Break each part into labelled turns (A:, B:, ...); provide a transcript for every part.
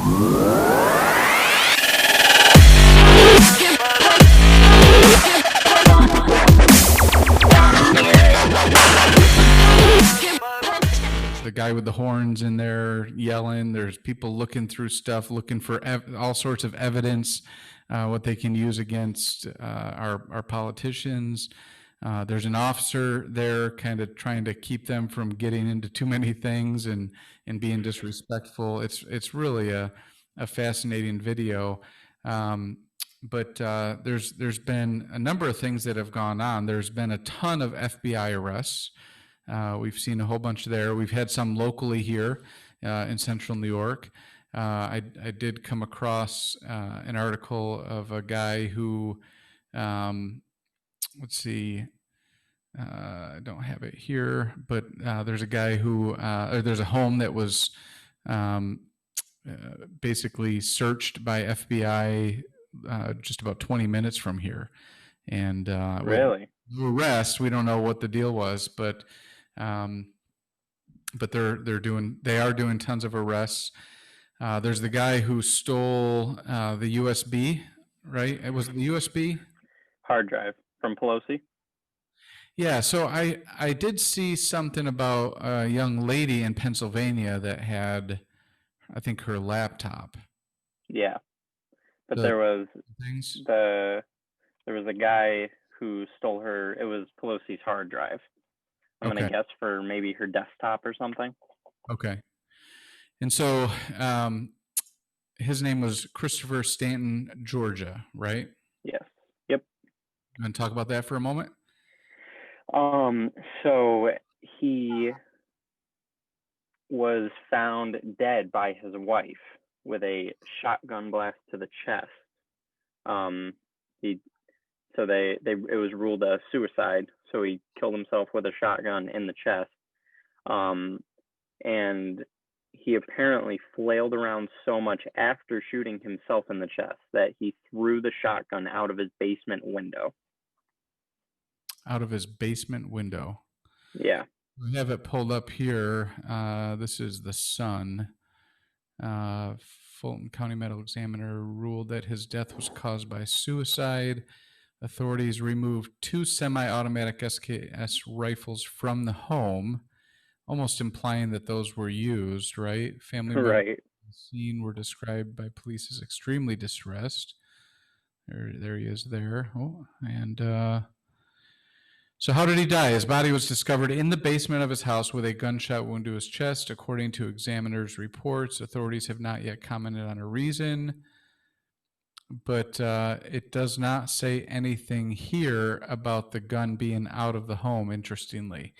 A: The guy with the horns in there yelling. There's people looking through stuff, looking for all sorts of evidence, what they can use against our politicians. There's an officer there kind of trying to keep them from getting into too many things and being disrespectful. It's really a fascinating video. But there's been a number of things that have gone on. There's been a ton of FBI arrests. We've seen a whole bunch there. We've had some locally here in central New York. I did come across an article of a guy who, let's see, I don't have it here, but there's a guy who, or there's a home that was basically searched by FBI just about 20 minutes from here. And
B: Really?
A: arrest, we don't know what the deal was, but they are doing tons of arrests. There's the guy who stole the USB, right? It was the USB
B: hard drive from Pelosi.
A: Yeah, so I did see something about a young lady in Pennsylvania that had, I think, her laptop.
B: Yeah, but there was a guy who stole her. It was Pelosi's hard drive. I'm gonna guess for maybe her desktop or something.
A: Okay. And so his name was Christopher Stanton, Georgia, right?
B: Yes. Yep.
A: You want to talk about that for a moment?
B: So he was found dead by his wife with a shotgun blast to the chest. It was ruled a suicide. So he killed himself with a shotgun in the chest. And he apparently flailed around so much after shooting himself in the chest that he threw the shotgun out of his basement window.
A: Out of his basement window.
B: Yeah.
A: We have it pulled up here. This is the Sun. Fulton County Medical Examiner ruled that his death was caused by suicide. Authorities removed 2 semi-automatic SKS rifles from the home, almost implying that those were used, right? Family members
B: right.
A: on the scene were described by police as extremely distressed. There he is there. Oh, and so how did he die? His body was discovered in the basement of his house with a gunshot wound to his chest. According to examiners' reports, authorities have not yet commented on a reason, but it does not say anything here about the gun being out of the home, interestingly.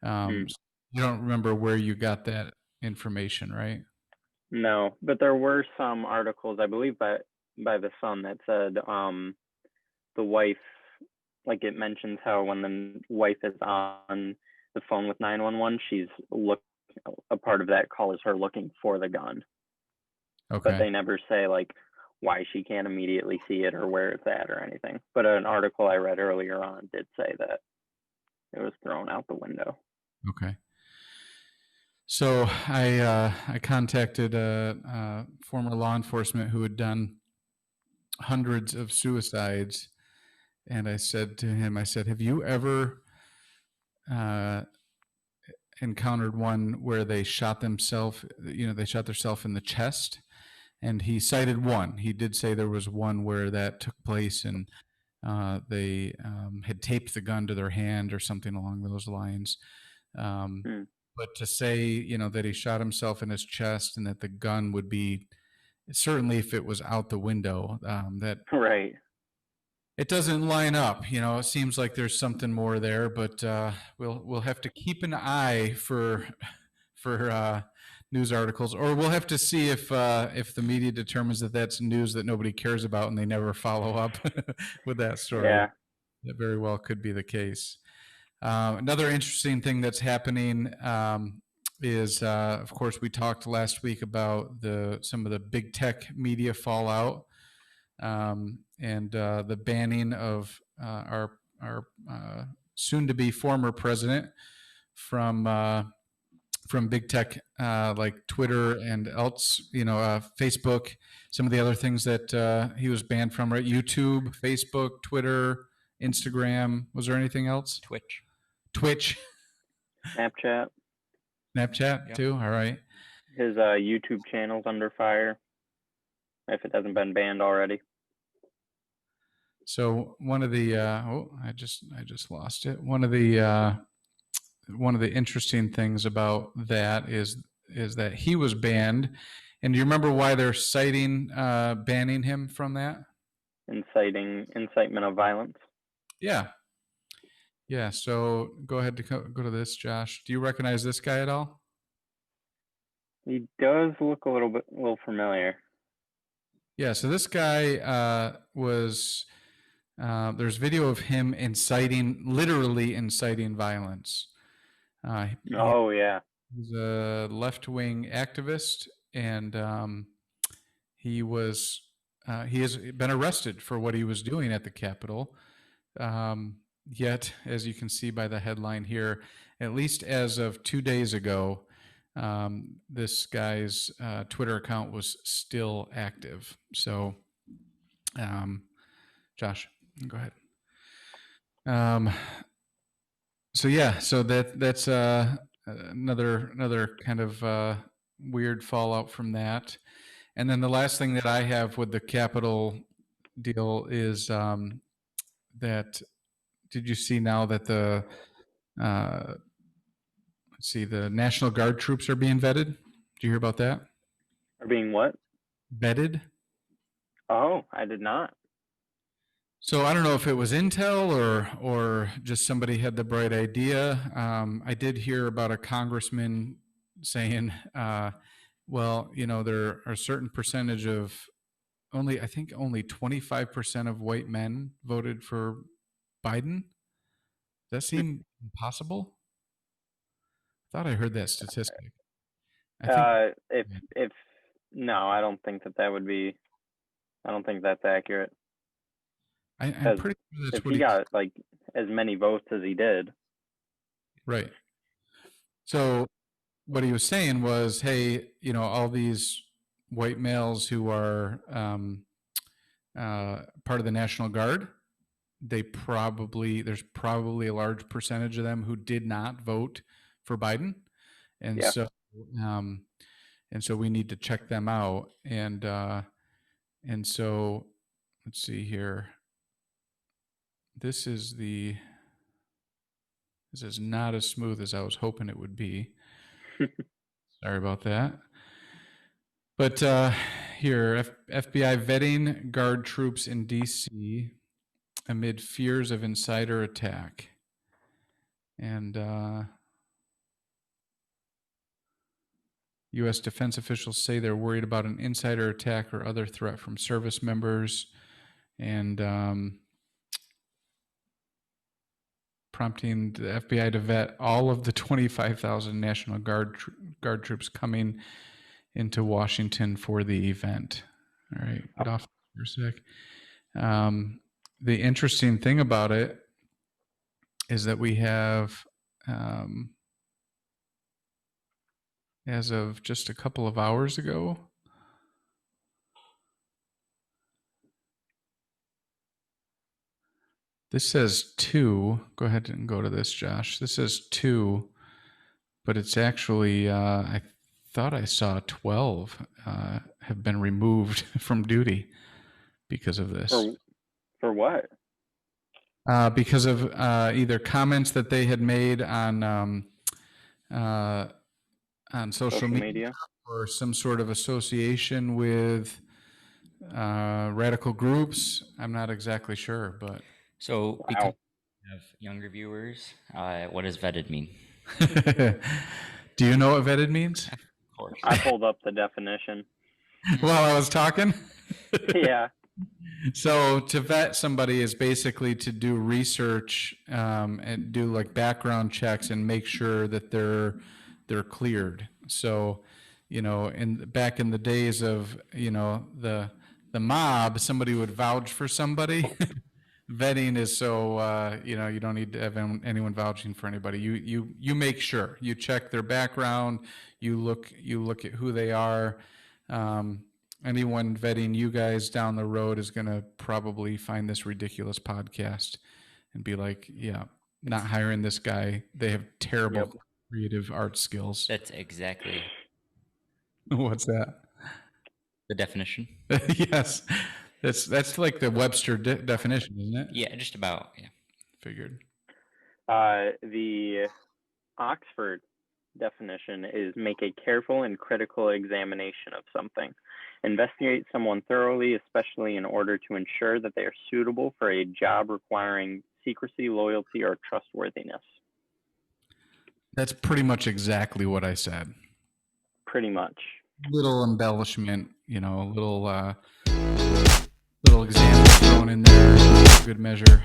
A: You don't remember where you got that information, right?
B: No, but there were some articles, I believe, by the Sun that said the wife, like it mentions how when the wife is on the phone with 911, a part of that call is her looking for the gun. Okay. But they never say like why she can't immediately see it or where it's at or anything. But an article I read earlier on did say that it was thrown out the window.
A: Okay. So I contacted a former law enforcement who had done hundreds of suicides. And I said to him, have you ever encountered one where they shot themselves, they shot themselves in the chest? And he cited one. He did say there was one where that took place and they had taped the gun to their hand or something along those lines. But to say, that he shot himself in his chest and that the gun would be, certainly if it was out the window, that...
B: Right.
A: It doesn't line up, it seems like there's something more there, but we'll have to keep an eye for news articles, or we'll have to see if the media determines that that's news that nobody cares about and they never follow up with that story.
B: Yeah.
A: That very well could be the case. Another interesting thing that's happening is, of course, we talked last week about some of the big tech media fallout. And the banning of our soon-to-be former president from from big tech like Twitter and else, Facebook, some of the other things that he was banned from, right? YouTube, Facebook, Twitter, Instagram. Was there anything else? Twitch,
B: Snapchat.
A: Snapchat too. All right.
B: His YouTube channel's under fire, if it hasn't been banned already.
A: So one of the I just lost it. One of the interesting things about that is that he was banned. And do you remember why they're citing banning him from that?
B: Incitement of violence.
A: Yeah. Yeah. So go ahead to go to this, Josh. Do you recognize this guy at all?
B: He does look a little familiar.
A: Yeah. So this guy was. There's video of him literally inciting violence.
B: Oh yeah.
A: He's a left-wing activist, and he has been arrested for what he was doing at the Capitol. Yet, as you can see by the headline here, at least as of 2 days ago, this guy's Twitter account was still active. So, Josh, go ahead. So that's another kind of weird fallout from that. And then the last thing that I have with the Capitol deal is that did you see now that the the National Guard troops are being vetted? Did you hear about that?
B: Are being what?
A: Vetted?
B: Oh, I did not.
A: So I don't know if it was intel or just somebody had the bright idea. I did hear about a congressman saying, well, there are a certain percentage of only 25% of white men voted for Biden. Does that seem impossible? I thought I heard that statistic.
B: If no, I don't think that would be. I don't think that's accurate.
A: I'm pretty sure that's
B: if he got like as many votes as he did.
A: Right. So what he was saying was, hey, all these white males who are part of the National Guard, there's probably a large percentage of them who did not vote for Biden, and so we need to check them out, and so let's see here. This is not as smooth as I was hoping it would be. Sorry about that. But here, FBI vetting Guard troops in D.C. amid fears of insider attack. And U.S. defense officials say they're worried about an insider attack or other threat from service members, and prompting the FBI to vet all of the 25,000 National Guard troops coming into Washington for the event. All right, get off for a sec. The interesting thing about it is that we have, as of just a couple of hours ago, this says 2. Go ahead and go to this, Josh. This says 2, but it's actually, I thought I saw 12 have been removed from duty because of this.
B: For what?
A: Because of either comments that they had made on social media or some sort of association with radical groups. I'm not exactly sure, but.
C: So because we have younger viewers, what does vetted mean?
A: Do you know what vetted means?
C: Of course.
B: I pulled up the definition
A: while I was talking.
B: Yeah.
A: So to vet somebody is basically to do research and do like background checks and make sure that they're cleared. So, back in the days of the mob, somebody would vouch for somebody. vetting is so you don't need to have anyone vouching for anybody. You make sure you check their background. You look at who they are. Anyone vetting you guys down the road is going to probably find this ridiculous podcast and be like, yeah, not hiring this guy. They have terrible creative art skills.
C: That's exactly
A: What's that?
C: the definition.
A: Yes. That's like the Webster definition, isn't it?
C: Yeah, just about. Yeah.
A: Figured.
B: The Oxford definition is make a careful and critical examination of something. Investigate someone thoroughly, especially in order to ensure that they are suitable for a job requiring secrecy, loyalty, or trustworthiness. That's
A: pretty much exactly what I said.
B: Pretty much.
A: Little embellishment, little example thrown in there, good measure.